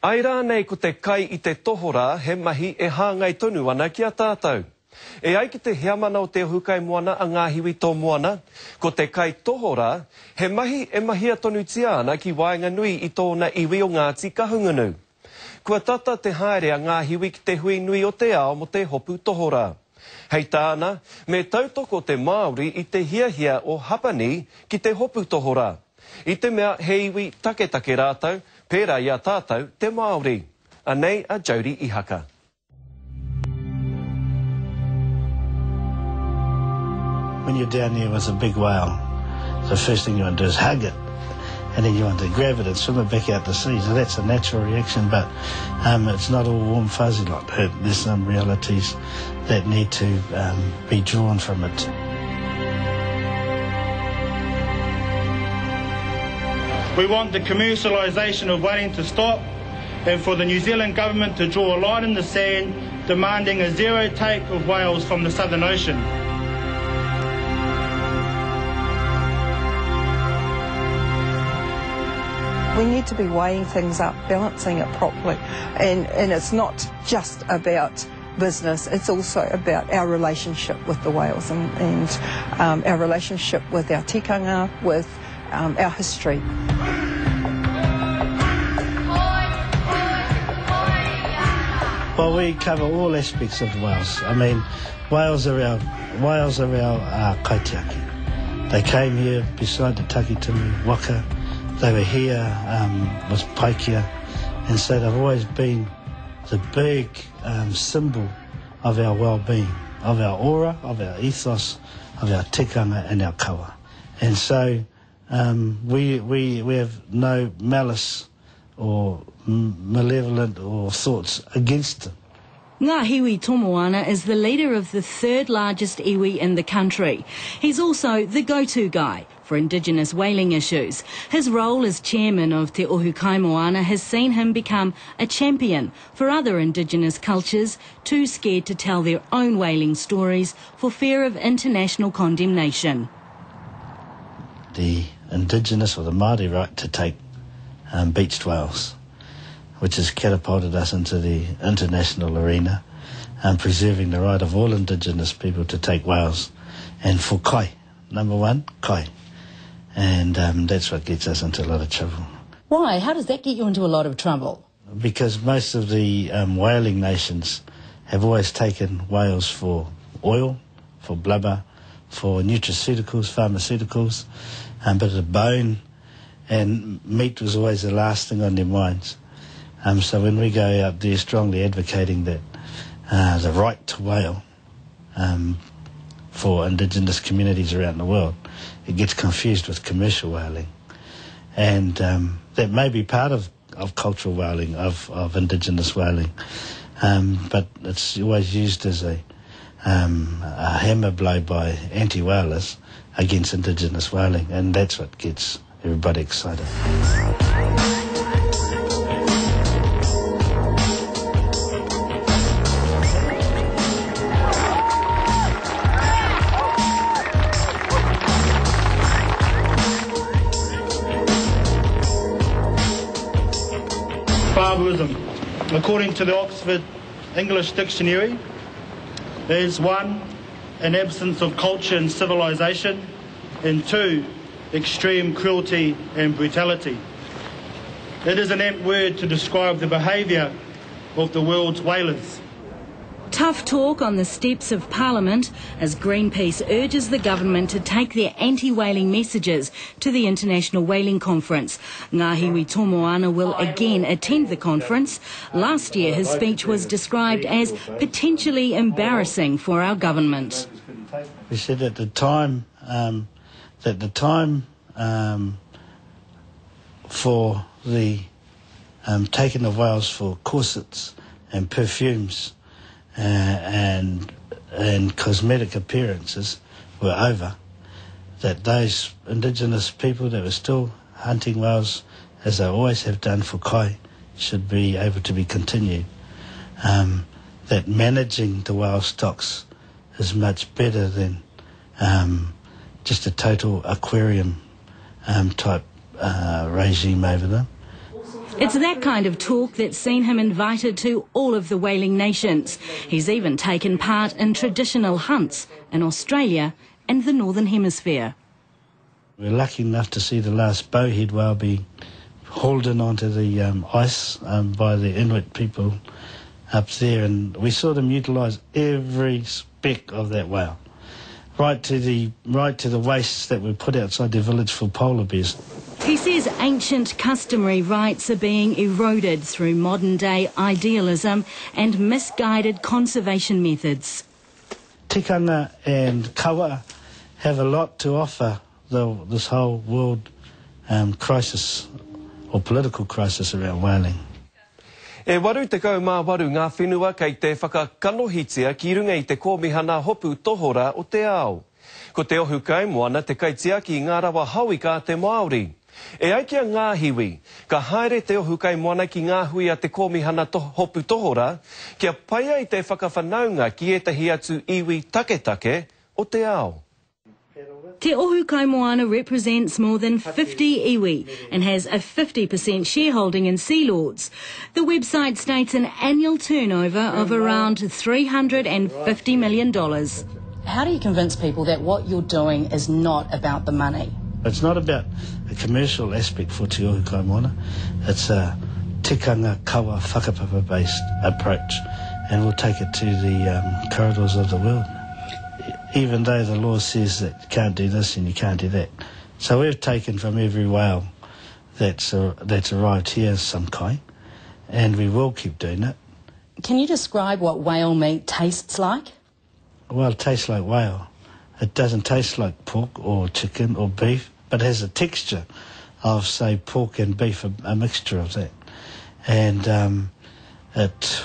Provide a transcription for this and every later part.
Ai rānei ko te kai I te tohora, he mahi e hāngai tonu ana ki a tātou. E ai ki te heamana o te hukai moana a ngā hiwi tō moana, ko te kai tohora, he mahi e mahia tonu tia ana ki waenga nui I tōna iwi o Ngāti Kahungunu. Kua tata te haere a ngā hiwi ki te hui nui o te ao mo te hopu tohora. Hei tāna, me tautoko te Māori I te hiahia o hapani ki te hopu tohora. I te mea he iwi take rātau, pērā I a tātou te Māori. Anei a Jody Ihaka. When you're down there with a big whale, the first thing you want to do is hug it. And then you want to grab it and swim it back out to sea. So that's a natural reaction, but it's not all warm fuzzy like that. There's some realities that need to be drawn from it. We want the commercialisation of whaling to stop and for the New Zealand government to draw a line in the sand demanding a zero take of whales from the Southern Ocean. We need to be weighing things up, balancing it properly, and it's not just about business, it's also about our relationship with the whales and our relationship with our tikanga, with our history. Well, we cover all aspects of the whales. I mean, whales are our kaitiaki. They came here beside the Takitimu Waka. They were here with Paikia, and so they've always been the big symbol of our well-being, of our aura, of our ethos, of our tikanga and our kawa. And so we have no malice or malevolent or thoughts against them. Ngā Hiwi Tomoana is the leader of the third largest iwi in the country. He's also the go-to guy for Indigenous whaling issues. His role as chairman of Te Ohukai Moana has seen him become a champion for other Indigenous cultures too scared to tell their own whaling stories for fear of international condemnation. The Indigenous or the Māori right to take beached whales, which has catapulted us into the international arena, and preserving the right of all Indigenous people to take whales. And for kai, number one, kai. And that's what gets us into a lot of trouble. Why? How does that get you into a lot of trouble? Because most of the whaling nations have always taken whales for oil, for blubber, for nutraceuticals, pharmaceuticals, but the bone and meat was always the last thing on their minds. So when we go out there strongly advocating that the right to whale for Indigenous communities around the world, it gets confused with commercial whaling. And that may be part of cultural whaling, of Indigenous whaling, but it's always used as a hammer blow by anti-whalers against Indigenous whaling, and that's what gets everybody excited. Barbarism, according to the Oxford English Dictionary, is 1, an absence of culture and civilization, and 2, extreme cruelty and brutality. It is an apt word to describe the behaviour of the world's whalers. Tough talk on the steps of Parliament as Greenpeace urges the government to take their anti-whaling messages to the International Whaling Conference. Ngā Hiwi Tomoana will again attend the conference. Last year his speech was described as potentially embarrassing for our government. We said at the time for the taking of whales for corsets and perfumes and cosmetic appearances were over, that those Indigenous people that were still hunting whales, as they always have done for kai, should be able to be continued. That managing the whale stocks is much better than just a total aquarium type regime over them. It's that kind of talk that's seen him invited to all of the whaling nations. He's even taken part in traditional hunts in Australia and the Northern Hemisphere. We're lucky enough to see the last bowhead whale be hauled in onto the ice by the Inuit people up there, and we saw them utilise every speck of that whale, right to the wastes that were put outside their village for polar bears. He says ancient customary rights are being eroded through modern-day idealism and misguided conservation methods. Tikanga and kawa have a lot to offer this whole world crisis or political crisis around whaling. E waru te kau mā waru ngā whenua kei te whakakanohitia ki runga I te kōmihana hopu tohora o te ao. Ko te ohu kai moana te kaitia ki ngā rawa hauika te Maori. E aikia ngā hiwi, ka haere te ohu kai moana ki ngā hui a te kōmihana hopu tohora, kia paia I te whakawhanaunga ki etahi atu iwi taketake o te ao. Te ohu kai moana represents more than 50 iwi and has a 50% shareholding in Sea Lords. The website states an annual turnover of around $350 million. How do you convince people that what you're doing is not about the money? It's not about a commercial aspect for te ohu kai moana. It's a tikanga kawa whakapapa based approach, and we'll take it to the corridors of the world. Even though the law says that you can't do this and you can't do that. So we've taken from every whale that's arrived here some kai, and we will keep doing it. Can you describe what whale meat tastes like? Well, it tastes like whale. It doesn't taste like pork or chicken or beef, but has a texture of, say, pork and beef, a mixture of that. And it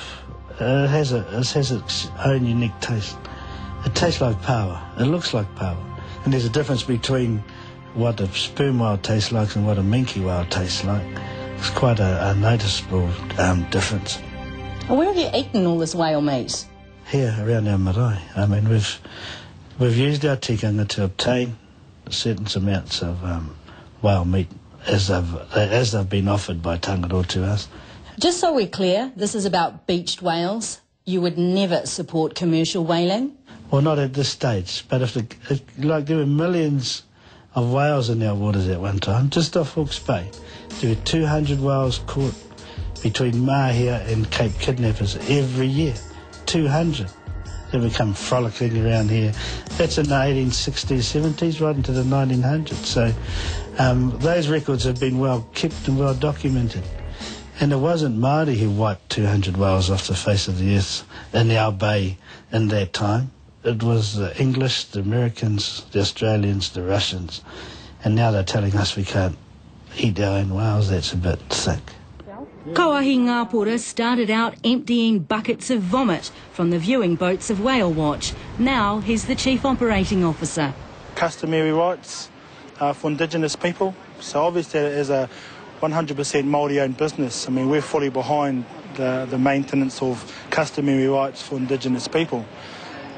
has its own unique taste. It tastes like power. It looks like power. And there's a difference between what a sperm whale tastes like and what a minke whale tastes like. It's quite a noticeable difference. Where have you eaten all this whale meat? Here, around our marae. I mean, we've used our tikanga to obtain certain amounts of whale meat as they've been offered by Tangaroa to us. Just so we're clear, this is about beached whales. You would never support commercial whaling? Well, not at this stage, but if there were millions of whales in our waters at one time, just off Hawke's Bay, there were 200 whales caught between Mahia and Cape Kidnappers every year. 200. They would come frolicking around here. That's in the 1860s, 70s, right into the 1900s. So those records have been well kept and well documented. And it wasn't Māori who wiped 200 whales off the face of the earth in our bay in that time. It was the English, the Americans, the Australians, the Russians. And now they're telling us we can't eat our own whales. That's a bit thick. Kauahi Ngāpura started out emptying buckets of vomit from the viewing boats of Whale Watch. Now he's the Chief Operating Officer. Customary rights for Indigenous people. So obviously it is a 100% Māori-owned business. I mean, we're fully behind the maintenance of customary rights for Indigenous people.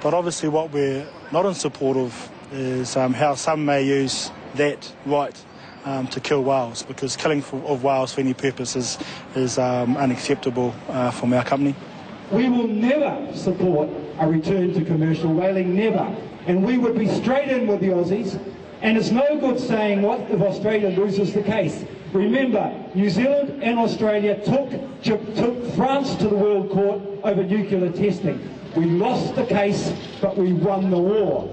But obviously what we're not in support of is how some may use that right to kill whales, because killing of whales for any purpose is unacceptable from our company. We will never support a return to commercial whaling, never. And we would be straight in with the Aussies, and it's no good saying what if Australia loses the case. Remember, New Zealand and Australia took France to the World Court over nuclear testing. We lost the case, but we won the war.